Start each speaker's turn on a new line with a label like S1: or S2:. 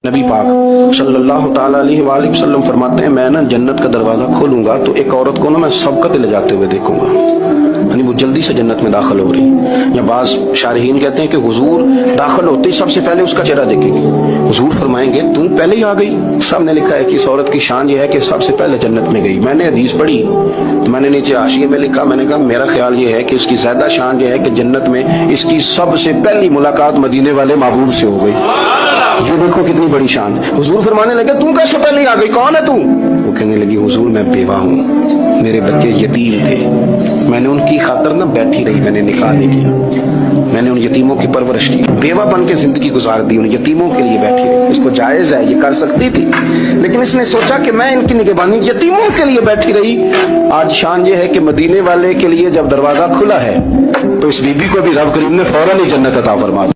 S1: नबी पाक सल्लल्लाहु ताला अलैहि वसल्लम फरमाते हैं, मैं ना जन्नत का दरवाजा खोलूंगा तो एक औरत को ना मैं सबकत ले जाते हुए देखूंगा, यानी वो जल्दी से जन्नत में दाखिल हो रही। या बाज शारहीन कहते हैं कि हुजूर दाखिल होते ही सबसे पहले उसका चेहरा देखेंगे। हुजूर फरमाएंगे तू पहले ही आ गई। सबने लिखा है कि इस औरत की शान ये है कि सबसे पहले जन्नत में गई। मैंने हदीस पढ़ी तो मैंने नीचे हाशिए में लिखा, मैंने कहा मेरा ख्याल ये है कि इसकी ज्यादा शान ये है कि जन्नत में इसकी सबसे पहली मुलाकात मदीने वाले महबूब से हो गई। ये देखो कितनी बड़ी शान। हुजूर फरमाने लगे तू कैसे पहले आ गई, कौन है तू? वो कहने लगी हुजूर मैं बेवा हूँ, मेरे बच्चे यतीम थे, मैंने उनकी खातर ना बैठी रही, मैंने निकाह नहीं किया, मैंने उन यतीमों की परवरिश की, बेवा बन के जिंदगी गुजार दी, उन यतीमों के लिए बैठी रही। इसको जायज है, ये कर सकती थी, लेकिन इसने सोचा कि मैं इनकी निगहबानी यतीमों के लिए बैठी रही। आज शान ये है कि मदीने वाले के लिए जब दरवाजा खुला है तो इस बीबी को भी रब करीम ने फौरन ही जन्नत अता फरमा दी।